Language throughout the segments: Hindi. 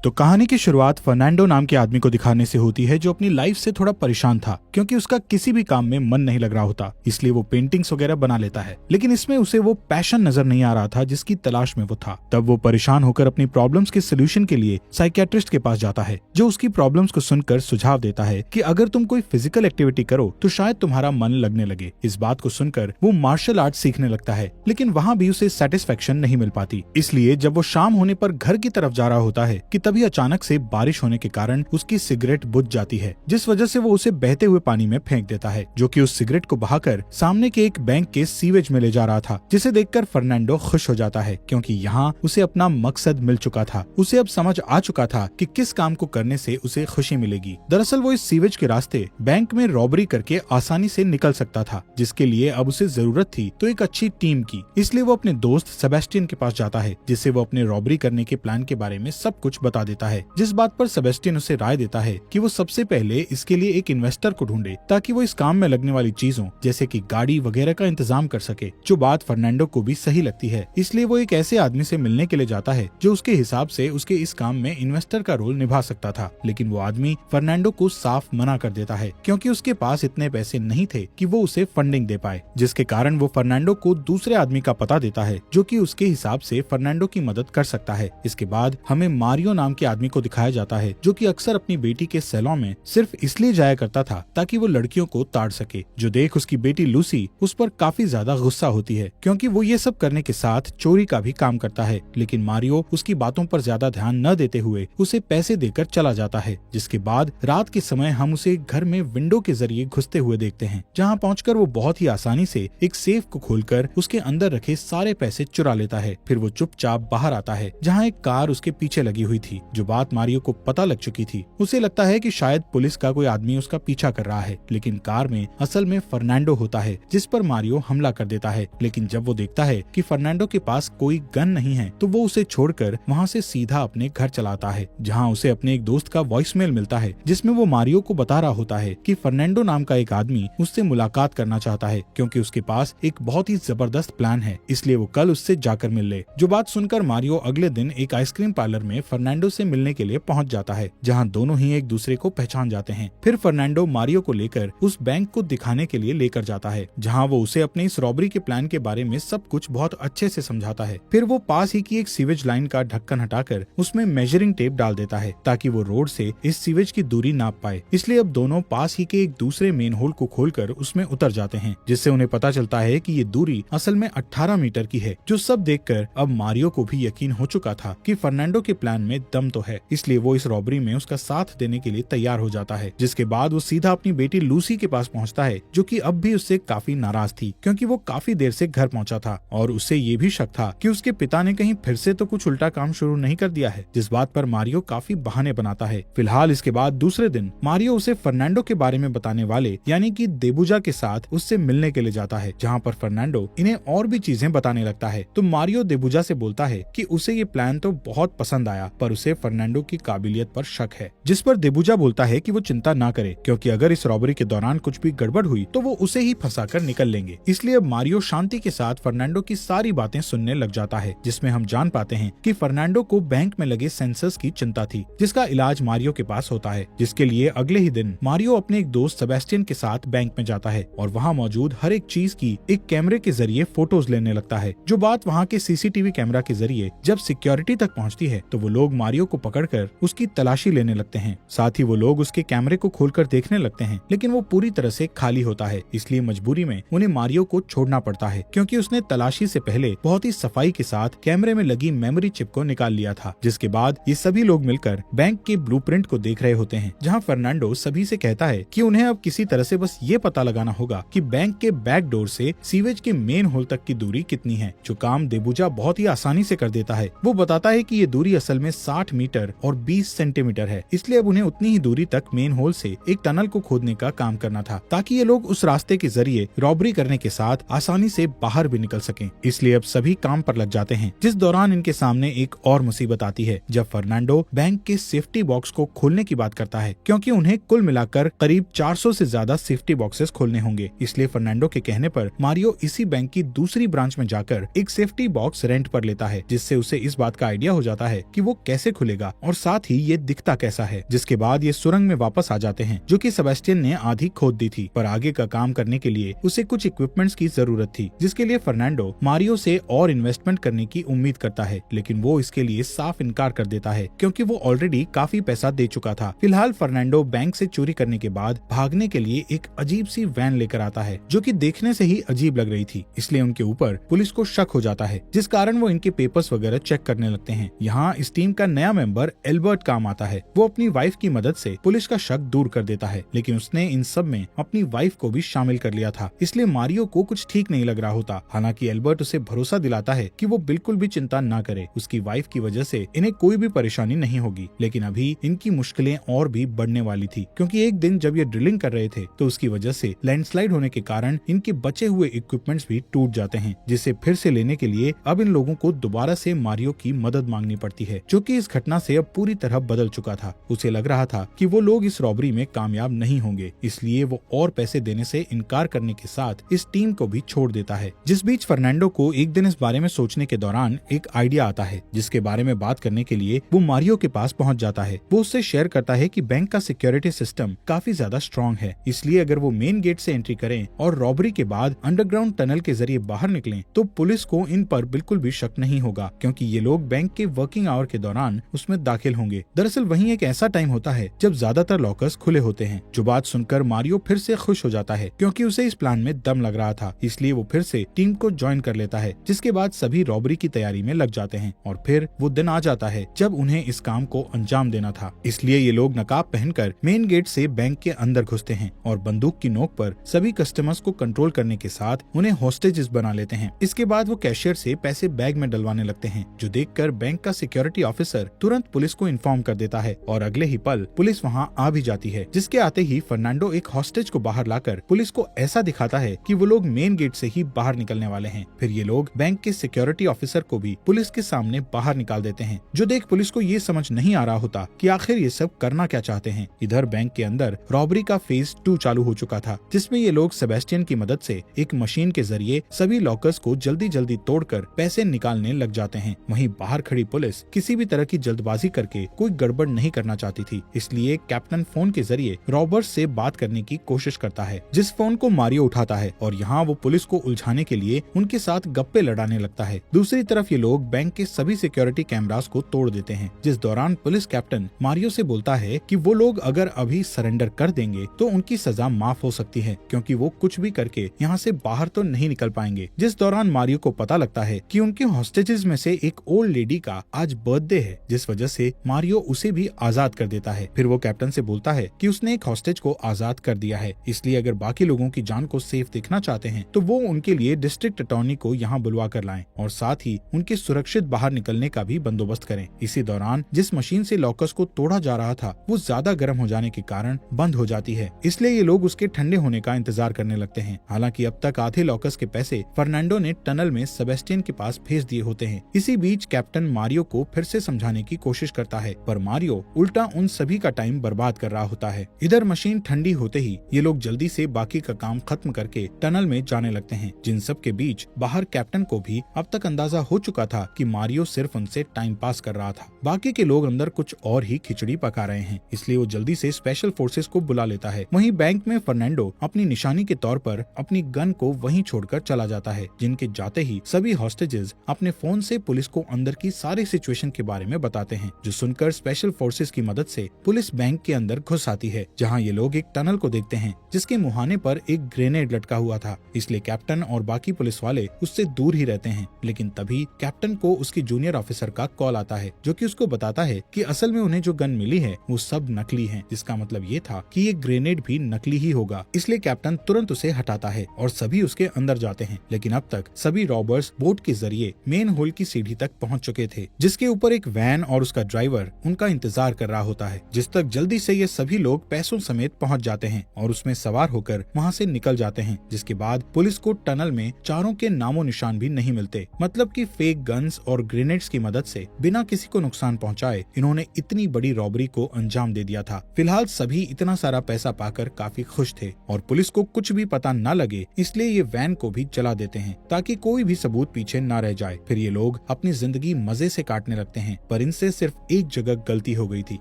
तो कहानी की शुरुआत फर्नांडो नाम के आदमी को दिखाने से होती है, जो अपनी लाइफ से थोड़ा परेशान था क्योंकि उसका किसी भी काम में मन नहीं लग रहा होता, इसलिए वो पेंटिंग्स वगैरह बना लेता है। लेकिन इसमें उसे वो पैशन नजर नहीं आ रहा था जिसकी तलाश में वो था। तब वो परेशान होकर अपनी प्रॉब्लम्स के सोल्यूशन के लिए साइकियाट्रिस्ट के पास जाता है, जो उसकी प्रॉब्लम्स को सुनकर सुझाव देता है कि अगर तुम कोई फिजिकल एक्टिविटी करो तो शायद तुम्हारा मन लगने लगे। इस बात को सुनकर वो मार्शल आर्ट सीखने लगता है, लेकिन वहाँ भी उसे सेटिस्फेक्शन नहीं मिल पाती। इसलिए जब वो शाम होने पर घर की तरफ जा रहा होता है कि तभी अचानक से बारिश होने के कारण उसकी सिगरेट बुझ जाती है, जिस वजह से वो उसे बहते हुए पानी में फेंक देता है, जो कि उस सिगरेट को बहाकर सामने के एक बैंक के सीवेज में ले जा रहा था, जिसे देखकर फर्नांडो खुश हो जाता है क्योंकि यहाँ उसे अपना मकसद मिल चुका था। उसे अब समझ आ चुका था कि किस काम को करने से उसे खुशी मिलेगी। दरअसल वो इस सीवेज के रास्ते बैंक में रॉबरी करके आसानी से निकल सकता था, जिसके लिए अब उसे जरूरत थी तो एक अच्छी टीम की। इसलिए वो अपने दोस्त सेबेस्टियन के पास जाता है, जिससे वो अपने रॉबरी करने के प्लान के बारे में सब कुछ बता देता है। जिस बात पर सेबेस्टियन उसे राय देता है कि वो सबसे पहले इसके लिए एक इन्वेस्टर को ढूंढे, ताकि वो इस काम में लगने वाली चीजों जैसे कि गाड़ी वगैरह का इंतजाम कर सके। जो बात फर्नांडो को भी सही लगती है, इसलिए वो एक ऐसे आदमी से मिलने के लिए जाता है जो उसके हिसाब से उसके इस काम में इन्वेस्टर का रोल निभा सकता था। लेकिन वो आदमी फर्नांडो को साफ मना कर देता है क्योंकि उसके पास इतने पैसे नहीं थे कि वो उसे फंडिंग दे पाए, जिसके कारण वो फर्नांडो को दूसरे आदमी का पता देता है जो कि उसके हिसाब से फर्नांडो की मदद कर सकता है। इसके बाद हमें मारियो नाम के आदमी को दिखाया जाता है, जो कि अक्सर अपनी बेटी के सैलून में सिर्फ इसलिए जाया करता था ताकि वो लड़कियों को ताड़ सके, जो देख उसकी बेटी लूसी उस पर काफी ज्यादा गुस्सा होती है क्योंकि वो ये सब करने के साथ चोरी का भी काम करता है। लेकिन मारियो उसकी बातों पर ज्यादा ध्यान न देते हुए उसे पैसे देकर चला जाता है। जिसके बाद रात के समय हम उसे घर में विंडो के जरिए घुसते हुए देखते हैं, जहाँ पहुंचकर वो बहुत ही आसानी से एक सेफ को खोलकर उसके अंदर रखे सारे पैसे चुरा लेता है। फिर वो चुपचाप बाहर आता है, जहाँ एक कार उसके पीछे लगी हुई थी। जो बात मारियो को पता लग चुकी थी, उसे लगता है कि शायद पुलिस का कोई आदमी उसका पीछा कर रहा है, लेकिन कार में असल में फर्नांडो होता है, जिस पर मारियो हमला कर देता है। लेकिन जब वो देखता है कि फर्नांडो के पास कोई गन नहीं है, तो वो उसे छोड़कर वहाँ से सीधा अपने घर चलाता है, जहाँ उसे अपने एक दोस्त का वॉइसमेल मिलता है, जिसमें वो मारियो को बता रहा होता है कि फर्नांडो नाम का एक आदमी उससे मुलाकात करना चाहता है क्योंकि उसके पास एक बहुत ही जबरदस्त प्लान है, इसलिए वो कल उससे जाकर मिल ले। जो बात सुनकर मारियो अगले दिन एक आइसक्रीम पार्लर में फर्नांडो से मिलने के लिए पहुंच जाता है, जहां दोनों ही एक दूसरे को पहचान जाते हैं। फिर फर्नांडो मारियो को लेकर उस बैंक को दिखाने के लिए लेकर जाता है, जहां वो उसे अपने इस रॉबरी के प्लान के बारे में सब कुछ बहुत अच्छे से समझाता है। फिर वो पास ही की एक सीवेज लाइन का ढक्कन हटाकर उसमें मेजरिंग टेप डाल देता है, ताकि वो रोड से इस सीवेज की दूरी नाप पाए। इसलिए अब दोनों पास ही के एक दूसरे मेन होल को खोलकर उसमें उतर जाते हैं, जिससे उन्हें पता चलता है कि ये दूरी असल में 18 मीटर की है। जो सब देखकर अब मारियो को भी यकीन हो चुका था कि फर्नांडो के प्लान में दम तो है, इसलिए वो इस रॉबरी में उसका साथ देने के लिए तैयार हो जाता है। जिसके बाद वो सीधा अपनी बेटी लूसी के पास पहुंचता है, जो कि अब भी उससे काफी नाराज थी क्योंकि वो काफी देर से घर पहुंचा था और उससे ये भी शक था कि उसके पिता ने कहीं फिर से तो कुछ उल्टा काम शुरू नहीं कर दिया है, जिस बात पर मारियो काफी बहाने बनाता है। फिलहाल इसके बाद दूसरे दिन मारियो उसे फर्नांडो के बारे में बताने वाले यानी कि देबुजा के साथ उससे मिलने के लिए जाता है, जहाँ पर फर्नांडो इन्हें और भी चीजें बताने लगता है। तो मारियो देबुजा से बोलता है कि उसे ये प्लान तो बहुत पसंद आया, पर उसे फर्नांडो की काबिलियत पर शक है। जिस पर देबुजा बोलता है कि वो चिंता ना करे क्योंकि अगर इस रॉबरी के दौरान कुछ भी गड़बड़ हुई तो वो उसे ही फंसाकर निकल लेंगे। इसलिए अब मारियो शांति के साथ फर्नांडो की सारी बातें सुनने लग जाता है, जिसमें हम जान पाते हैं कि फर्नांडो को बैंक में लगे सेंसर्स की चिंता थी, जिसका इलाज मारियो के पास होता है। जिसके लिए अगले ही दिन मारियो अपने एक दोस्त सेबेस्टियन के साथ बैंक में जाता है और वहाँ मौजूद हर एक चीज की एक कैमरे के जरिए फोटोज लेने लगता है। जो बात वहाँ के सीसीटीवी कैमरा के जरिए जब सिक्योरिटी तक पहुँचती है, तो वो लोग मारियो को पकड़कर उसकी तलाशी लेने लगते हैं। साथ ही वो लोग उसके कैमरे को खोलकर देखने लगते हैं, लेकिन वो पूरी तरह से खाली होता है। इसलिए मजबूरी में उन्हें मारियो को छोड़ना पड़ता है क्योंकि उसने तलाशी से पहले बहुत ही सफाई के साथ कैमरे में लगी मेमोरी चिप को निकाल लिया था। जिसके बाद ये सभी लोग मिलकर बैंक के ब्लूप्रिंट को देख रहे होते हैं, जहाँ फर्नांडो सभी से कहता है कि उन्हें अब किसी तरह से बस ये पता लगाना होगा कि बैंक के बैक डोर से सीवेज के मेन होल तक की दूरी कितनी है, जो काम देबुजा बहुत ही आसानी से कर देता है। वो बताता है कि ये दूरी असल में 60 मीटर और 20 सेंटीमीटर है, इसलिए अब उन्हें उतनी ही दूरी तक मेन होल से एक टनल को खोदने का काम करना था, ताकि ये लोग उस रास्ते के जरिए रॉबरी करने के साथ आसानी से बाहर भी निकल सकें। इसलिए अब सभी काम पर लग जाते हैं, जिस दौरान इनके सामने एक और मुसीबत आती है, जब फर्नांडो बैंक के सेफ्टी बॉक्स को खोलने की बात करता है, क्योंकि उन्हें कुल मिलाकर करीब 400 से ज्यादा सेफ्टी बॉक्सेस खोलने होंगे। इसलिए फर्नांडो के कहने पर मारियो इसी बैंक की दूसरी ब्रांच में जाकर एक सेफ्टी बॉक्स रेंट पर लेता है, जिससे उसे इस बात का आइडिया हो जाता है कि वो कैसे कैसे खुलेगा और साथ ही ये दिखता कैसा है। जिसके बाद ये सुरंग में वापस आ जाते हैं जो कि सेबेस्टियन ने आधी खोद दी थी, पर आगे का काम करने के लिए उसे कुछ इक्विपमेंट्स की जरूरत थी, जिसके लिए फर्नांडो मारियो से और इन्वेस्टमेंट करने की उम्मीद करता है, लेकिन वो इसके लिए साफ इनकार कर देता है क्योंकि वो ऑलरेडी काफी पैसा दे चुका था। फिलहाल फर्नांडो बैंक से चोरी करने के बाद भागने के लिए एक अजीब सी वैन लेकर आता है जो कि देखने से ही अजीब लग रही थी, इसलिए उनके ऊपर पुलिस को शक हो जाता है, जिस कारण वो इनके पेपर्स वगैरह चेक करने लगते हैं। यहाँ इस टीम का नया मेंबर एल्बर्ट काम आता है। वो अपनी वाइफ की मदद से पुलिस का शक दूर कर देता है, लेकिन उसने इन सब में अपनी वाइफ को भी शामिल कर लिया था, इसलिए मारियो को कुछ ठीक नहीं लग रहा होता। हालांकि एल्बर्ट उसे भरोसा दिलाता है कि वो बिल्कुल भी चिंता ना करे, उसकी वाइफ की वजह से इन्हें कोई भी परेशानी नहीं होगी। लेकिन अभी इनकी मुश्किलें और भी बढ़ने वाली थी, क्योंकि एक दिन जब ये ड्रिलिंग कर रहे थे तो उसकी वजह से लैंडस्लाइड होने के कारण इनके बचे हुए इक्विपमेंट्स भी टूट जाते हैं, जिसे फिर से लेने के लिए अब इन लोगों को दोबारा से मारियो की मदद मांगनी पड़ती है, जो कि इस घटना से अब पूरी तरह बदल चुका था। उसे लग रहा था कि वो लोग इस रॉबरी में कामयाब नहीं होंगे, इसलिए वो और पैसे देने से इनकार करने के साथ इस टीम को भी छोड़ देता है। जिस बीच फर्नांडो को एक दिन इस बारे में सोचने के दौरान एक आइडिया आता है, जिसके बारे में बात करने के लिए वो मारियो के पास पहुंच जाता है। वो उससे शेयर करता है कि बैंक का सिक्योरिटी सिस्टम काफी ज्यादा स्ट्रॉन्ग है, इसलिए अगर वो मेन गेट से एंट्री करें और रॉबरी के बाद अंडरग्राउंड टनल के जरिए बाहर निकलें तो पुलिस को इन पर बिल्कुल भी शक नहीं होगा, क्योंकि ये लोग बैंक के वर्किंग आवर के दौरान उसमें दाखिल होंगे। दरअसल वहीं एक ऐसा टाइम होता है जब ज्यादातर लॉकर्स खुले होते हैं। जो बात सुनकर मारियो फिर से खुश हो जाता है, क्योंकि उसे इस प्लान में दम लग रहा था, इसलिए वो फिर से टीम को ज्वाइन कर लेता है। जिसके बाद सभी रॉबरी की तैयारी में लग जाते हैं और फिर वो दिन आ जाता है जब उन्हें इस काम को अंजाम देना था। इसलिए ये लोग नकाब पहनकर मेन गेट से बैंक के अंदर घुसते हैं और बंदूक की नोक पर सभी कस्टमर्स को कंट्रोल करने के साथ उन्हें हॉस्टेजेस बना लेते हैं। इसके बाद वो कैशियर से पैसे बैग में डलवाने लगते हैं, जो देखकर बैंक का सिक्योरिटी ऑफिसर तुरंत पुलिस को इन्फॉर्म कर देता है और अगले ही पल पुलिस वहां आ भी जाती है। जिसके आते ही फर्नांडो एक हॉस्टेज को बाहर लाकर पुलिस को ऐसा दिखाता है कि वो लोग मेन गेट से ही बाहर निकलने वाले हैं। फिर ये लोग बैंक के सिक्योरिटी ऑफिसर को भी पुलिस के सामने बाहर निकाल देते हैं, जो देख पुलिस को ये समझ नहीं आ रहा होता कि आखिर ये सब करना क्या चाहते हैं। इधर बैंक के अंदर रॉबरी का फेज 2 चालू हो चुका था, जिसमें ये लोग सेबेस्टियन की मदद से एक मशीन के जरिए सभी लॉकर्स को जल्दी जल्दी तोड़कर पैसे निकालने लग जाते हैं। वहीं बाहर खड़ी पुलिस किसी भी तरह की जल्दबाजी करके कोई गड़बड़ नहीं करना चाहती थी, इसलिए कैप्टन फोन के जरिए रॉबर्स से बात करने की कोशिश करता है, जिस फोन को मारियो उठाता है और यहाँ वो पुलिस को उलझाने के लिए उनके साथ गप्पे लड़ाने लगता है। दूसरी तरफ ये लोग बैंक के सभी सिक्योरिटी कैमरास को तोड़ देते हैं, जिस दौरान पुलिस कैप्टन मारियो से बोलता है कि वो लोग अगर अभी सरेंडर कर देंगे तो उनकी सजा माफ हो सकती है, क्योंकि वो कुछ भी करके यहाँ से बाहर तो नहीं निकल पाएंगे। जिस दौरान मारियो को पता लगता है कि उनके हॉस्टेजेस में से एक ओल्ड लेडी का आज बर्थडे है, जिस वजह से मारियो उसे भी आजाद कर देता है। फिर वो कैप्टन से बोलता है कि उसने एक हॉस्टेज को आजाद कर दिया है, इसलिए अगर बाकी लोगों की जान को सेफ देखना चाहते हैं तो वो उनके लिए डिस्ट्रिक्ट अटॉर्नी को यहाँ बुलवा कर लाएं और साथ ही उनके सुरक्षित बाहर निकलने का भी बंदोबस्त करें। इसी दौरान जिस मशीन से लॉकर्स को तोड़ा जा रहा था वो ज्यादा गर्म हो जाने के कारण बंद हो जाती है, इसलिए ये लोग उसके ठंडे होने का इंतजार करने लगते हैं। हालांकि अब तक आधे लॉकर्स के पैसे फर्नांडो ने टनल में सेबेस्टियन के पास भेज दिए होते हैं। इसी बीच कैप्टन मारियो को फिर से समझाने की कोशिश करता है, पर मारियो उल्टा उन सभी का टाइम बर्बाद कर रहा होता है। इधर मशीन ठंडी होते ही ये लोग जल्दी से बाकी का काम खत्म करके टनल में जाने लगते हैं। जिन सब के बीच बाहर कैप्टन को भी अब तक अंदाजा हो चुका था कि मारियो सिर्फ उनसे टाइम पास कर रहा था। बाकी के लोग अंदर कुछ और ही खिचड़ी पका रहे हैं, इसलिए वो जल्दी से स्पेशल फोर्सेस को बुला लेता है। वहीं बैंक में फर्नांडो अपनी निशानी के तौर पर अपनी गन को वहीं छोड़कर चला जाता है। जिनके जाते ही सभी हॉस्टेजेस अपने फोन से पुलिस को अंदर की सारी सिचुएशन के बारे में बताते हैं, जो सुनकर स्पेशल फोर्सेस की मदद से पुलिस बैंक के अंदर घुस आती है, जहां ये लोग एक टनल को देखते हैं जिसके मुहाने पर एक ग्रेनेड लटका हुआ था। इसलिए कैप्टन और बाकी पुलिस वाले उससे दूर ही रहते हैं, लेकिन तभी कैप्टन को उसकी जूनियर ऑफिसर का कॉल आता है, जो कि उसको बताता है कि असल में उन्हें जो गन मिली है वो सब नकली है, जिसका मतलब ये था कि ये ग्रेनेड भी नकली ही होगा। इसलिए कैप्टन तुरंत उसे हटाता है और सभी उसके अंदर जाते हैं, लेकिन अब तक सभी रॉबर्स बोट के जरिए मेन होल की सीढ़ी तक पहुंच चुके थे, जिसके ऊपर एक वैन और उसका ड्राइवर उनका इंतजार कर रहा होता है, जिस तक जल्दी से ये सभी लोग पैसों समेत पहुंच जाते हैं और उसमें सवार होकर वहां से निकल जाते हैं। जिसके बाद पुलिस को टनल में चारों के नामो निशान भी नहीं मिलते, मतलब कि फेक गन्स और ग्रेनेड्स की मदद से बिना किसी को नुकसान पहुंचाए इन्होंने इतनी बड़ी रॉबरी को अंजाम दे दिया था। फिलहाल सभी इतना सारा पैसा पाकर काफी खुश थे और पुलिस को कुछ भी पता न लगे, इसलिए ये वैन को भी जला देते हैं ताकि कोई भी सबूत पीछे न रह जाए। फिर ये लोग अपनी जिंदगी मजे से काटने लगते हैं, पर पर इनसे सिर्फ एक जगह गलती हो गई थी,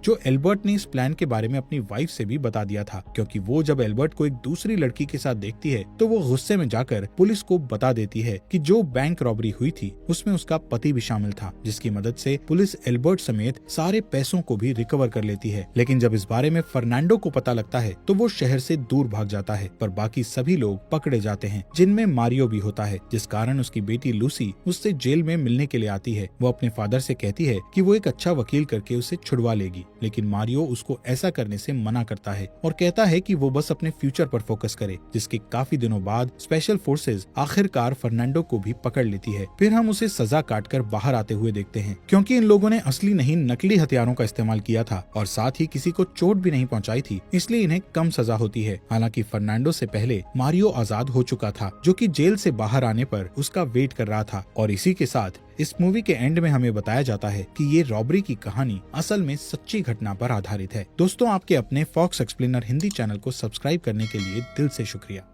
जो एल्बर्ट ने इस प्लान के बारे में अपनी वाइफ से भी बता दिया था, क्योंकि वो जब एल्बर्ट को एक दूसरी लड़की के साथ देखती है तो वो गुस्से में जाकर पुलिस को बता देती है कि जो बैंक रॉबरी हुई थी उसमें उसका पति भी शामिल था, जिसकी मदद से पुलिस एल्बर्ट समेत सारे पैसों को भी रिकवर कर लेती है। लेकिन जब इस बारे में फर्नांडो को पता लगता है तो वो शहर से दूर भाग जाता है, पर बाकी सभी लोग पकड़े जाते हैं, जिनमें मारियो भी होता है, जिस कारण उसकी बेटी लूसी उससे जेल में मिलने के लिए आती है। वो अपने फादर से कहती है कि वो एक अच्छा वकील करके उसे छुड़वा लेगी, लेकिन मारियो उसको ऐसा करने से मना करता है और कहता है कि वो बस अपने फ्यूचर पर फोकस करे। जिसके काफी दिनों बाद स्पेशल फोर्सेस आखिरकार फर्नांडो को भी पकड़ लेती है। फिर हम उसे सजा काटकर बाहर आते हुए देखते हैं, क्योंकि इन लोगों ने असली नहीं नकली हथियारों का इस्तेमाल किया था और साथ ही किसी को चोट भी नहीं पहुंचाई थी, इसलिए इन्हें कम सजा होती है। हालांकि फर्नांडो से पहले मारियो आजाद हो चुका था, जो कि जेल से बाहर आने पर उसका वेट कर रहा था। और इसी के साथ इस मूवी के एंड में हमें बताया जाता है कि ये रॉबरी की कहानी असल में सच्ची घटना पर आधारित है। दोस्तों, आपके अपने फॉक्स एक्सप्लेनर हिंदी चैनल को सब्सक्राइब करने के लिए दिल से शुक्रिया।